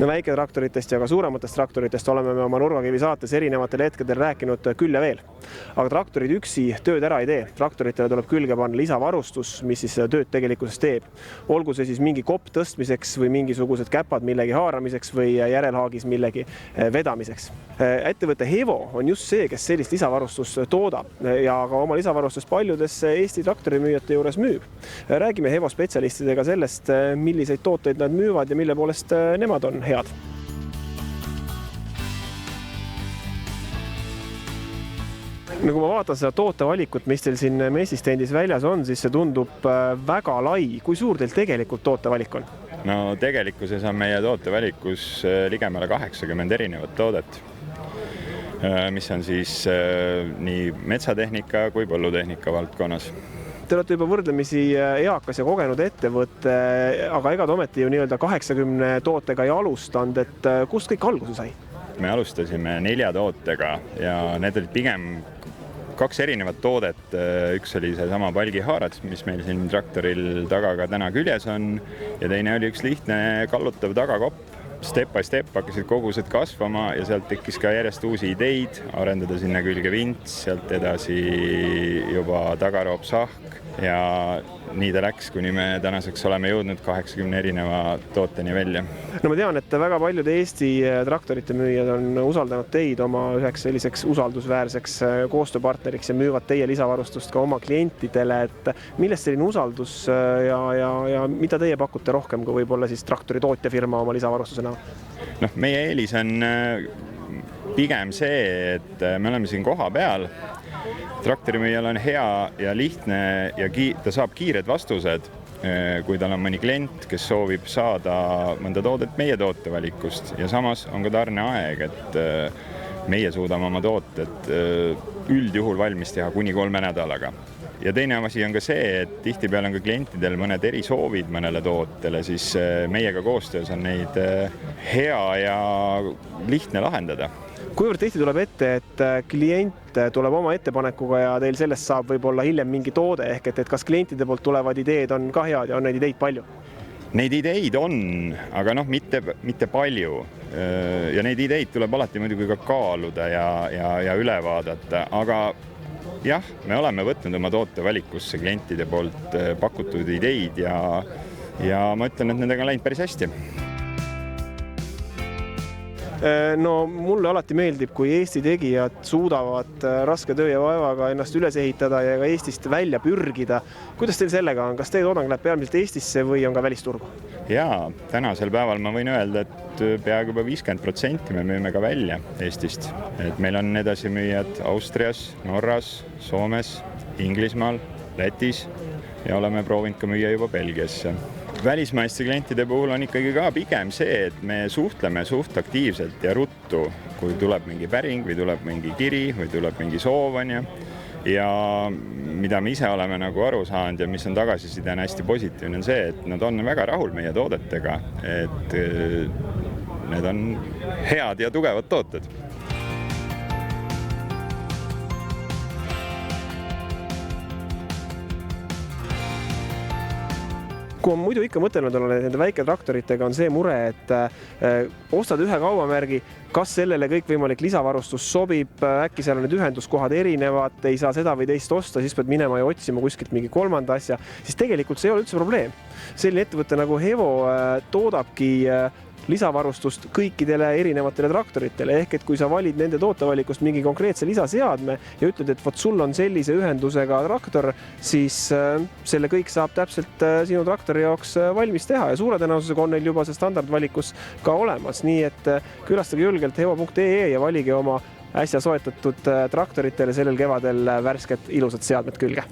No väiketraktoritest ja ka suurematest traktoritest oleme me oma Nurgakivi saates erinevatel hetkedel rääkinud küll ja veel. Aga traktorid üksi tööd ära ei tee. Traktoritele tuleb külge panna lisavarustus, mis siis tööd tegelikkuses teeb. Olgu see siis mingi kopp tõstmiseks või mingisugused käpad millegi haaramiseks või järelhaagis millegi vedamiseks. Ettevõte Hevo on just see, kes sellist lisavarustust toodab ja ka oma lisavarustust paljudes Eesti traktorimüüjate juures müüb. Räägime Hevo spetsialistidega sellest, milliseid tooteid nad müüvad ja mille poolest nemad on head. Kui ma vaatan seda tootevalikut, mis teil siin messistendis väljas on, siis see tundub väga lai. Kui suur teil tegelikult tootevalik on? No tegelikkuses on meie tootevalikus ligemale 80 erinevat toodet, mis on siis nii metsatehnika kui põllutehnika valdkonnas. Te olete juba võrdlemisi eakas ja kogenud ettevõtte, aga ega te ometi ju nii-öelda 80 tootega ei alustanud, et kust kõik alguse sai? Me alustasime 4 tootega ja need olid pigem 2 erinevat toodet. Üks oli see sama palgihaarats, mis meil siin traktoril tagaga täna küljes on ja teine oli üks lihtne kallutav tagakopp. Step by step hakkasid kogused kasvama ja sealt tekkis ka järjest uusi ideid, arendada sinna külge vints, sealt edasi juba tagaroopsahk ja nii ta läks, kuni me tänaseks oleme jõudnud 80 erineva tooteni välja. No ma tean, et väga paljud Eesti traktorite müüjad on usaldanud teid oma üheks selliseks usaldusväärseks koostööpartneriks ja müüvad teie lisavarustust ka oma klientidele, et millest selline usaldus ja mida teie pakute rohkem kui võib-olla siis traktori tootjafirma oma lisavarustusena? No, meie eelis on pigem see, et me oleme siin koha peal. Traktorimüüjal on hea ja lihtne ja ta saab kiired vastused, kui tal on mõni klient, kes soovib saada mõnda toodet meie tootevalikust ja samas on ka tarneaeg, et meie suudame oma tooted üldjuhul valmis teha kuni 3 nädalaga. Ja teine asi on ka see, et tihtipeale on ka klientidel mõned erisoovid mõnele tootele, siis meiega koostöös on neid hea ja lihtne lahendada. Kuivõrd tihti tuleb ette, et klient tuleb oma ettepanekuga ja teil sellest saab võib-olla hiljem mingi toode ehk et kas klientide poolt tulevad ideed on ka head ja on neid ideid palju? Neid ideid on, aga mitte palju. Ja neid ideid tuleb alati muidugi ka kaaluda ja üle vaadata, aga jah, me oleme võtnud oma tootevalikusse klientide poolt pakutud ideid ja ma ütlen, et nendega on läinud päris hästi. No mulle alati meeldib, kui Eesti tegijad suudavad raske töö ja vaevaga ennast üles ehitada ja ka Eestist välja pürgida. Kuidas teil sellega on? Kas teie toodang läheb peamiselt Eestisse või on ka välisturgu? Jaa, tänasel päeval ma võin öelda, et peaaegu juba 50% me müüme ka välja Eestist. Et meil on edasimüüjad Austrias, Norras, Soomes, Inglismaal, Lätis ja oleme proovinud ka müüa juba Belgiasse. Välismaiste klientide puhul on ikkagi ka pigem see, et me suhtleme suht aktiivselt ja ruttu, kui tuleb mingi päring või tuleb mingi kiri või tuleb mingi soov. Ja mida me ise oleme nagu aru saanud ja mis on tagasisidena hästi positiivne on see, et nad on väga rahul meie toodetega, et need on head ja tugevad tooted. Kui on muidu ikka mõtelnud olla nende väiketraktoritega on see mure, et ostad ühe kaubamärgi, kas sellele kõikvõimalik lisavarustus sobib, äkki seal on need ühenduskohad erinevad, ei saa seda või teist osta, siis pead minema ja otsima kuskilt mingi 3. asja, siis tegelikult see ei ole üldse probleem. Selline ettevõte nagu Hevo toodabki lisavarustust kõikidele erinevatele traktoritele, ehk et kui sa valid nende tootevalikust mingi konkreetse lisaseadme ja ütled, et sul on sellise ühendusega traktor, siis selle kõik saab täpselt sinu traktori jaoks valmis teha ja suure tõenäosusega on neil juba see standardvalikus ka olemas, nii et külastage julgelt hevo.ee ja valige oma äsja soetatud traktoritele sellel kevadel värsked ilusad seadmed külge.